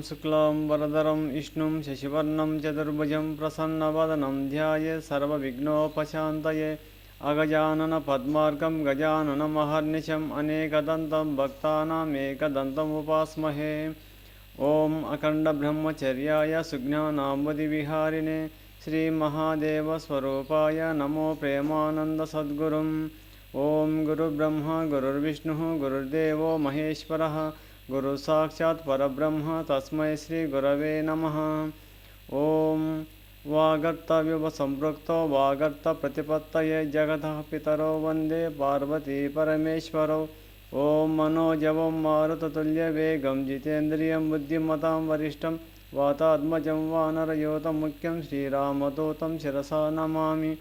शुक्लां वरदरं विष्णुं शशिवर्णं चतुर्भुजं प्रसन्नवदनं ध्यायेत् सर्वविघ्नोपशान्तये अगजाननपद्मार्कं गजाननमहर्निशम् अनेकदन्तं भक्तानामेकदन्तमुपास्महे। ॐ अखण्डब्रह्मचर्याय सुज्ञानाम्बुधिविहारिणे श्रीमहादेवस्वरूपाय नमो प्रेमानन्दसद्गुरुम्। ॐ गुरुब्रह्मा गुरुर्विष्णुः गुरुर्देवो महेश्वरः गुरुसाक्षात् परब्रह्म तस्मै श्रीगुरवे नमः। ॐ वागर्तव्यवसम्पृक्तो वागर्तप्रतिपत्तये जगतः पितरो वन्दे पार्वती परमेश्वरौ। ॐ मनोजवं मारुततुल्यवेगं जितेन्द्रियं बुद्धिमतां वरिष्ठं वातात्मजं वानरयोतं मुख्यं श्रीरामदूतं शिरसा नमामि।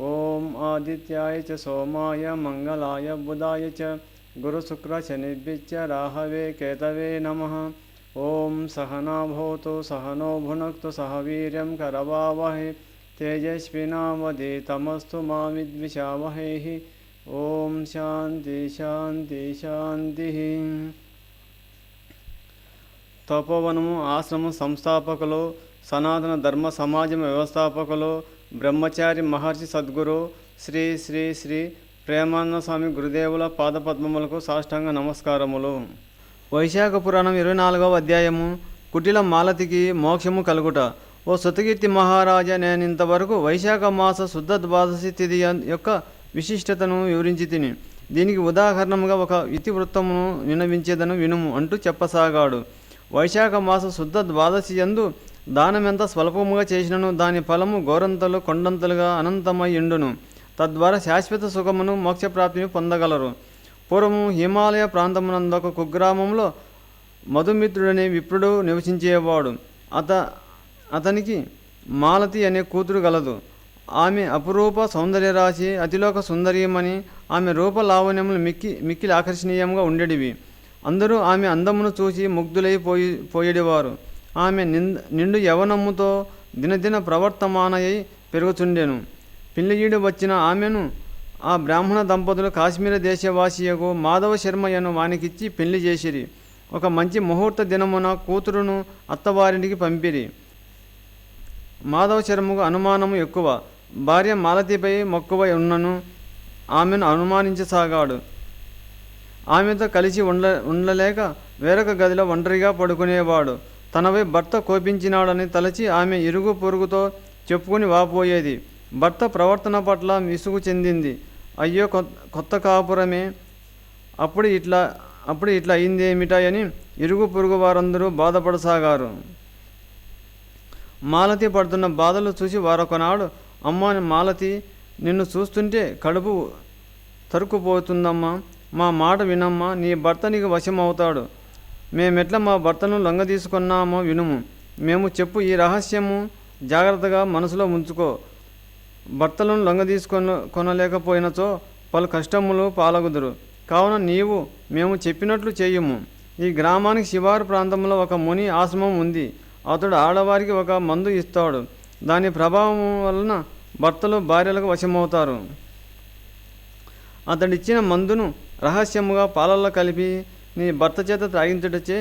ॐ आदित्याय च सोमाय मङ्गलाय बुधाय च गुरुशुक्रशनिभ्यश्च राहवे केतवे नमः। ॐ सहना भवतु सहनो भुनक्तु सह वीर्यं करवावहै तेजस्विनावधीतमस्तु मा विद्विषावहैः। ओम शांति शांति शांति। తపోవనము ఆశ్రమ సంస్థాపకులు సనాతన ధర్మ సమాజం వ్యవస్థాపకులు బ్రహ్మచారి మహర్షి సద్గురు శ్రీ శ్రీ శ్రీ ప్రేమానంద స్వామి గురుదేవుల పాదపద్మములకు సాష్టాంగ నమస్కారములు. వైశాఖ పురాణం 24వ అధ్యాయము కుటిల మాలతికి మోక్షము కలుగుట. ఓ శృతకీర్తి మహారాజా, నేనింతవరకు వైశాఖ మాస శుద్ధ ద్వాదశి తిథి యొక్క విశిష్టతను వివరించి తిని దీనికి ఉదాహరణముగా ఒక ఇతివృత్తమును విన్నవించేదను వినుము అంటూ చెప్పసాగాడు. వైశాఖ మాస శుద్ధ ద్వాదశి యందు దానమెంత స్వల్పముగా చేసినను దాని ఫలము గోరంతలు కొండంతలుగా అనంతమై ఎండును. తద్వారా శాశ్వత సుఖమును మోక్షప్రాప్తిని పొందగలరు. పూర్వము హిమాలయ ప్రాంతమునందొక కుగ్రామంలో మధుమిత్రుడనే విప్రుడు నివసించేవాడు. అతనికి మాలతి అనే కూతురు గలదు. ఆమె అపురూప సౌందర్యరాశి, అతిలోక సుందరీమణి. ఆమె రూప లావణ్యములు మిక్కిలి ఆకర్షణీయంగా ఉండేటివి. అందరూ ఆమె అందమును చూసి ముగ్ధులైపోయేవారు. ఆమె నిండు యవనముతో దినదిన ప్రవర్తమానయై పెరుగుచుండెను. పిల్లియీడు వచ్చిన ఆమెను ఆ బ్రాహ్మణ దంపతులు కాశ్మీర దేశవాసియకు మాధవ శర్మయ్యను వానికిచ్చి పెళ్లి చేసిరి. ఒక మంచి ముహూర్త దినమున కూతురును అత్తవారింటికి పంపిరి. మాధవ శర్మకు అనుమానము ఎక్కువ. భార్య మాలతిపై మక్కువ ఉన్నను ఆమెను అనుమానించసాగాడు. ఆమెతో కలిసి ఉండలేక వేరొక గదిలో ఒంటరిగా పడుకునేవాడు. తనపై భర్త కోపించినాడని తలచి ఆమె ఇరుగు పొరుగుతో చెప్పుకుని వాపోయేది. భర్త ప్రవర్తన పట్ల విసుగు చెందింది. అయ్యో కొత్త కాపురమే, అప్పుడు ఇట్లా అయిందేమిటాయని ఇరుగు పొరుగు వారందరూ బాధపడసాగారు. మాలతి పడుతున్న బాధలు చూసి వారొకనాడు, అమ్మా మాలతి, నిన్ను చూస్తుంటే కడుపు తరుక్కుపోతుందమ్మా, మా మాట వినమ్మా, నీ భర్త నీకు వశమవుతాడు. మేమెట్లా మా భర్తను లొంగ తీసుకున్నామో వినుము. మేము చెప్పు ఈ రహస్యము జాగ్రత్తగా మనసులో ఉంచుకో. భర్తలను లొంగ కొనలేకపోయినచో పలు కష్టములు పాలగుదురు. కావున నీవు మేము చెప్పినట్లు చేయుము. ఈ గ్రామానికి శివారు ప్రాంతంలో ఒక ముని ఆశ్రమం ఉంది. అతడు ఆడవారికి ఒక మందు ఇస్తాడు. దాని ప్రభావం వలన భర్తలు భార్యలకు వశమవుతారు. అతడిచ్చిన మందును రహస్యముగా పాలల్లో కలిపి నీ భర్త చేత త్రాగించుటచే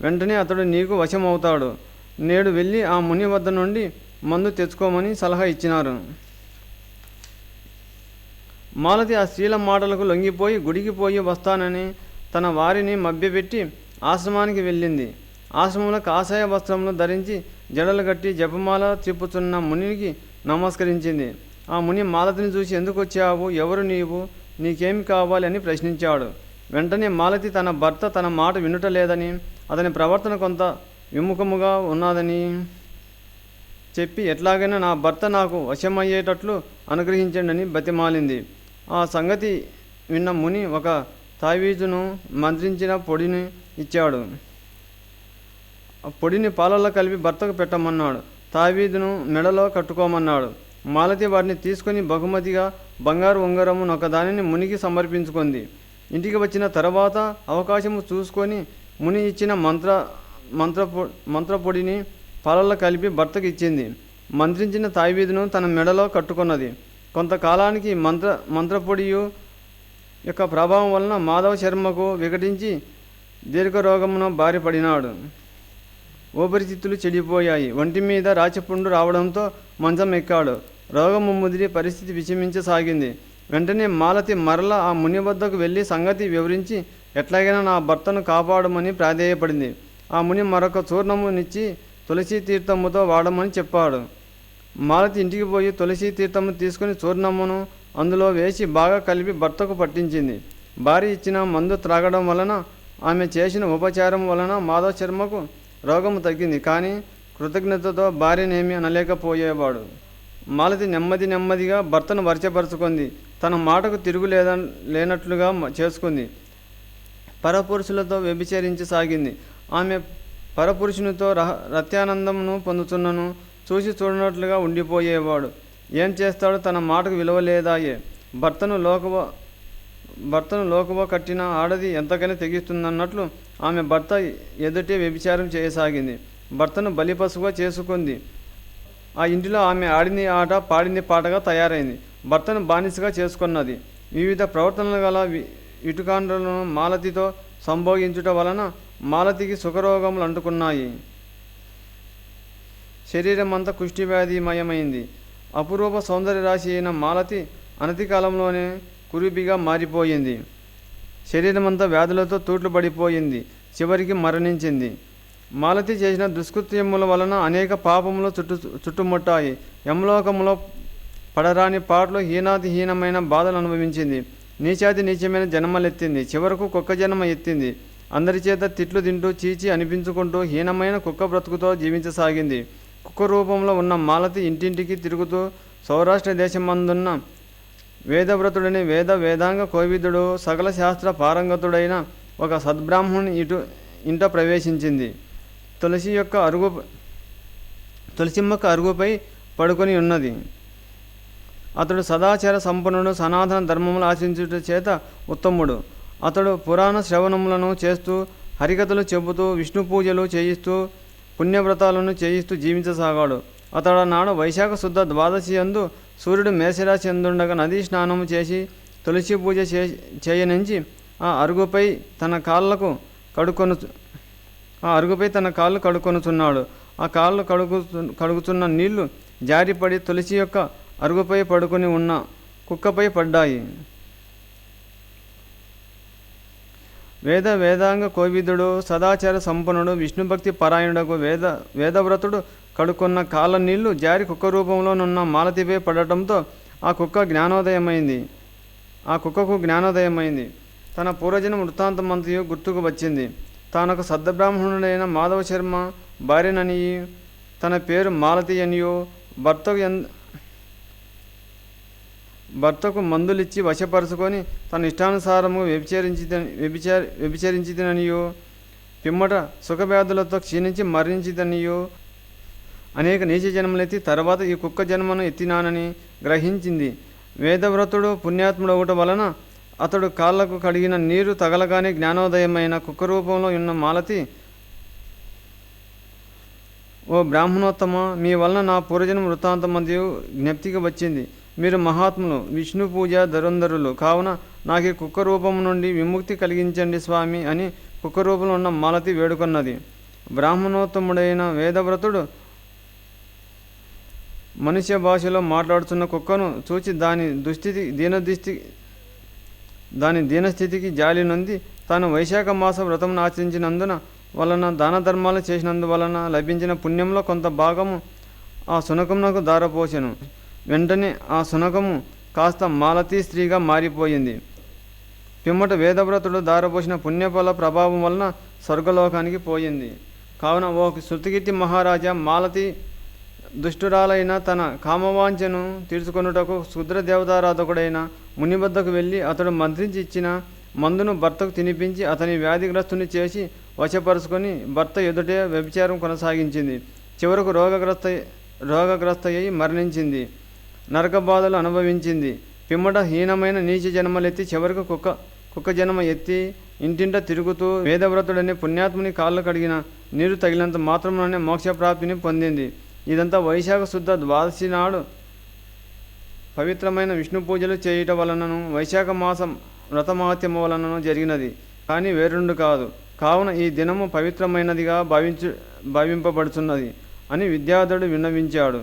వెంటనే అతడు నీకు వశమవుతాడు. నేడు వెళ్ళి ఆ ముని వద్ద నుండి మందు తెచ్చుకోమని సలహా ఇచ్చినారు. మాలతి ఆ స్త్రీల మాటలకు లొంగిపోయి గుడికి పోయి వస్తానని తన వారిని మభ్యపెట్టి ఆశ్రమానికి వెళ్ళింది. ఆశ్రమంలో కాషాయ వస్త్రములు ధరించి జడలు కట్టి జపమాల త్రిప్పుచున్న మునికి నమస్కరించింది. ఆ ముని మాలతిని చూసి, ఎందుకు వచ్చావు, ఎవరు నీవు, నీకేమి కావాలి అని ప్రశ్నించాడు. వెంటనే మాలతి తన భర్త తన మాట వినుటలేదని, అతని ప్రవర్తన కొంత విముఖముగా ఉన్నదని చెప్పి ఎట్లాగైనా నా భర్త నాకు వశమయ్యేటట్లు అనుగ్రహించండి బతిమాలింది. ఆ సంగతి విన్న ముని ఒక తావీజును మంత్రించిన పొడిని ఇచ్చాడు. ఆ పొడిని పాలల్లో కలిపి భర్తకు పెట్టమన్నాడు. తావీదును మెడలో కట్టుకోమన్నాడు. మాలతి వాటిని తీసుకొని బహుమతిగా బంగారు ఉంగరము ఒకదానిని మునికి సమర్పించుకుంది. ఇంటికి వచ్చిన తర్వాత అవకాశము చూసుకొని ముని ఇచ్చిన మంత్రపొడిని పాలల్లో కలిపి భర్తకు ఇచ్చింది. మంత్రించిన తావీదును తన మెడలో కట్టుకున్నది. కొంతకాలానికి మంత్రపొడియు యొక్క ప్రభావం వలన మాధవ శర్మకు వికటించి దీర్ఘరోగమును బారిపడినాడు. ఊపిరితిత్తులు చెడిపోయాయి. ఒంటి మీద రాచపుండు రావడంతో మంచం ఎక్కాడు. రోగము ముదిరి పరిస్థితి విషమించసాగింది. వెంటనే మాలతి మరల ఆ ముని వద్దకు వెళ్ళి సంగతి వివరించి ఎట్లాగైనా నా భర్తను కాపాడమని ప్రాధేయపడింది. ఆ ముని మరొక చూర్ణమునిచ్చి తులసి తీర్థముతో వాడమని చెప్పాడు. మాలతి ఇంటికి పోయి తులసి తీర్థము తీసుకుని చూర్ణమును అందులో వేసి బాగా కలిపి భర్తకు పట్టించింది. భార్య ఇచ్చిన మందు త్రాగడం వలన, ఆమె చేసిన ఉపచారం వలన మాధవ శర్మకు రోగము తగ్గింది. కానీ కృతజ్ఞతతో భార్యనేమీ అనలేకపోయేవాడు. మాలతి నెమ్మదిగా భర్తను వరచపరుచుకుంది. తన మాటకు లేనట్లుగా చేసుకుంది. పరపురుషులతో వ్యభిచరించసాగింది. ఆమె పరపురుషునితో రత్యానందమును పొందుతున్నను చూసి చూడనట్లుగా ఉండిపోయేవాడు. ఏం చేస్తాడు? తన మాటకు విలువ లేదాయే. భర్తను లోకువ కట్టిన ఆడది ఎంతకైనా తెగిస్తుందన్నట్లు ఆమె భర్త ఎదుటే వ్యభిచారం చేయసాగింది. భర్తను బలిపశువుగా చేసుకుంది. ఆ ఇంటిలో ఆమె ఆడింది ఆట, పాడింది పాటగా తయారైంది. భర్తను బానిసగా చేసుకున్నది. వివిధ ప్రవర్తనలు గల ఇటుకాండ్రులను మాలతితో సంభోగించుట వలన మాలతికి సుఖరోగములు అంటుకున్నాయి. శరీరమంతా కుష్ఠవ్యాధిమయమైంది. అపురూప సౌందర్య రాశి అయిన మాలతి అనతి కాలంలోనే కురూపిగా మారిపోయింది. శరీరమంతా వ్యాధులతో తూట్లు పడిపోయింది. చివరికి మరణించింది. మాలతి చేసిన దుష్కృత్యముల వలన అనేక పాపములు చుట్టుముట్టాయి. యమలోకములో పడరాని పాటలు హీనాతిహీనమైన బాధలు అనుభవించింది. నీచాతి నీచమైన జన్మలెత్తింది. చివరకు కుక్క జన్మ ఎత్తింది. అందరి చేత తిట్లు తింటూ చీచి అనిపించుకుంటూ హీనమైన కుక్క బ్రతుకుతో జీవించసాగింది. కుక్క రూపంలో ఉన్న మాలతి ఇంటింటికి తిరుగుతూ సౌరాష్ట్ర దేశమందున్న వేదవ్రతుడని వేదాంగ కోవిదుడు సకల శాస్త్ర పారంగతుడైన ఒక సద్బ్రాహ్మణుని ఇంట ప్రవేశించింది. తులసిమ్మక్క అరుగుపై పడుకొని ఉన్నది. అతడు సదాచార సంపన్నుడు, సనాతన ధర్మములు ఆచరించుట చేత ఉత్తముడు. అతడు పురాణ శ్రవణములను చేస్తూ, హరికథలు చెబుతూ, విష్ణు పూజలు చేయిస్తూ, పుణ్యవ్రతాలను చేయిస్తూ జీవించసాగాడు. అతడు నాడు వైశాఖ శుద్ధ ద్వాదశి యందు సూర్యుడు మేషరాశి అందుండగా నదీ స్నానము చేసి తులసి పూజ చేయనించి ఆ అరుగుపై తన కాళ్ళు కడుకొనుచున్నాడు. ఆ కాళ్ళు కడుగుతున్న నీళ్లు జారిపడి తులసి యొక్క అరుగుపై పడుకొని ఉన్న కుక్కపై పడ్డాయి. వేదాంగ కోవిదుడు, సదాచార సంపన్నుడు, విష్ణుభక్తి పరాయణుడకు వేదవ్రతుడు కడుక్కున్న కాళ్ళ నీళ్లు జారి కుక్క రూపంలోనున్న మాలతిపై పడటంతో ఆ కుక్కకు జ్ఞానోదయమైంది. తన పూర్వజన్మ వృత్తాంతమంతయు గుర్తుకు వచ్చింది. తానొక సద్బ్రాహ్మణుడైన మాధవ శర్మ భార్యననియు, తన పేరు మాలతి అనియో, భర్తకు మందులిచ్చి వశపరుచుకొని తన ఇష్టానుసారము వ్యభిచరించిదనియో, పిమ్మట సుఖవ్యాధులతో క్షీణించి మరణించిదనియో, అనేక నీచ జన్మలెత్తి తర్వాత ఈ కుక్క జన్మను ఎత్తినానని గ్రహించింది. వేదవ్రతుడు పుణ్యాత్ముడవుట వలన అతడు కాళ్లకు కడిగిన నీరు తగలగానే జ్ఞానోదయమైన కుక్క రూపంలో ఉన్న మాలతి, ఓ బ్రాహ్మణోత్తమ, మీ వలన నా పూర్వజన్మ వృత్తాంతమంతయు జ్ఞప్తికి వచ్చింది. మీరు మహాత్ములు, విష్ణు పూజ ధురంధరులు కావున నాకు ఈ కుక్క రూపం నుండి విముక్తి కలిగించండి స్వామి అని కుక్క రూపంలో ఉన్న మాలతి వేడుకొన్నది. బ్రాహ్మణోత్తముడైన వేదవ్రతుడు మనుష్య భాషలో మాట్లాడుతున్న కుక్కను చూచి దాని దీనస్థితికి జాలి నొంది తాను వైశాఖ మాస వ్రతమును ఆచరించినందున వలన దాన ధర్మాలు చేసినందువలన లభించిన పుణ్యంలో కొంత భాగము ఆ శునకమునకు దారపోసెను. వెంటనే ఆ శునకము కాస్త మాలతీ స్త్రీగా మారిపోయింది. పిమ్మట వేదవ్రతుడు దారపోసిన పుణ్యఫల ప్రభావం వలన స్వర్గలోకానికి పోయింది. కావున ఓ శృతికీర్తి మహారాజా, మాలతి దుష్టురాలైన తన కామవాంఛను తీర్చుకొనుటకు క్షుద్ర దేవతారాధకుడైన ముని వద్దకు వెళ్ళి అతడు మంత్రించి ఇచ్చిన మందును భర్తకు తినిపించి అతని వ్యాధిగ్రస్తుని చేసి వశపరుచుకొని భర్త ఎదుటే వ్యభిచారం కొనసాగించింది. చివరకు రోగగ్రస్త అయి మరణించింది. నరక బాధలు అనుభవించింది. పిమ్మట హీనమైన నీచ జన్మలెత్తి చివరకు కుక్క జన్మ ఎత్తి ఇంటింట తిరుగుతూ వేదవ్రతుడనే పుణ్యాత్ముని కాళ్ళు కడిగిన నీరు తగిలినంత మాత్రంలోనే మోక్షప్రాప్తిని పొందింది. ఇదంతా వైశాఖ శుద్ధ ద్వాదశి నాడు పవిత్రమైన విష్ణు పూజలు చేయుట వలనను వైశాఖ మాసం వ్రతమహత్యము వలనను జరిగినది. కానీ వేరుండు కాదు. కావున ఈ దినము పవిత్రమైనదిగా భావింపబడుతున్నది అని విద్యాధరుడు విన్నవించాడు.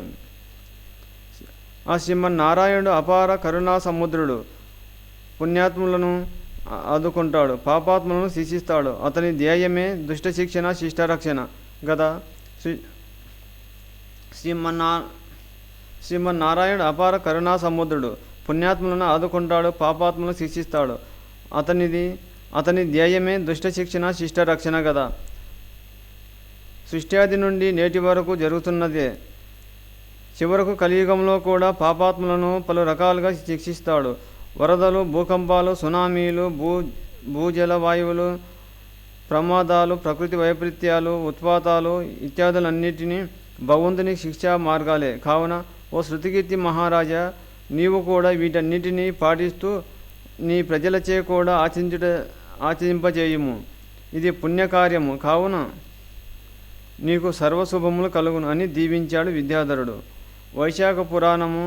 ఆ శ్రీమన్నారాయణుడు అపార కరుణా సముద్రుడు. పుణ్యాత్ములను ఆదుకుంటాడు, పాపాత్ములను శిక్షిస్తాడు. అతని ధ్యేయమే దుష్ట శిక్షణ, శిష్టరక్షణ గదా. శ్రీమన్నారాయణుడు అపార కరుణా సముద్రుడు. పుణ్యాత్ములను ఆదుకుంటాడు, పాపాత్ములను శిక్షిస్తాడు. అతని ధ్యేయమే దుష్ట శిక్షణ, శిష్టరక్షణ గదా. సృష్ట్యాది నుండి నేటి వరకు జరుగుతున్నదే. చివరకు కలియుగంలో కూడా పాపాత్ములను పలు రకాలుగా శిక్షిస్తాడు. వరదలు, భూకంపాలు, సునామీలు, భూజల వాయువులు, ప్రమాదాలు, ప్రకృతి వైపరీత్యాలు, ఉత్పాతాలు ఇత్యాదులన్నిటినీ భగవంతుని శిక్షా మార్గాలే. కావున ఓ శృతికీర్తి మహారాజా, నీవు కూడా వీటన్నిటినీ పాటిస్తూ నీ ప్రజలచే కూడా ఆచరింపజేయుము. ఇది పుణ్యకార్యము కావున నీకు సర్వశుభములు కలుగును అని దీవించాడు విద్యాధరుడు. వైశాఖ పురాణము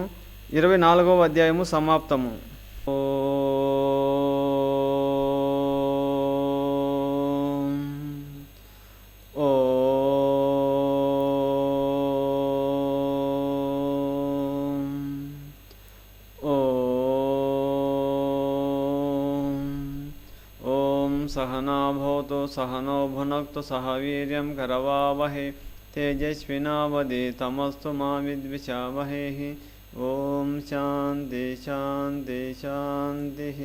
24వ అధ్యాయము సమాప్తము. सहना भवतु सहनौ भुनक्तु सह वीर्यं करवावहै तेजस्विनावधीतमस्तु मा विद्विषावहैः। ॐ शान्ति शान्ति शान्तिः।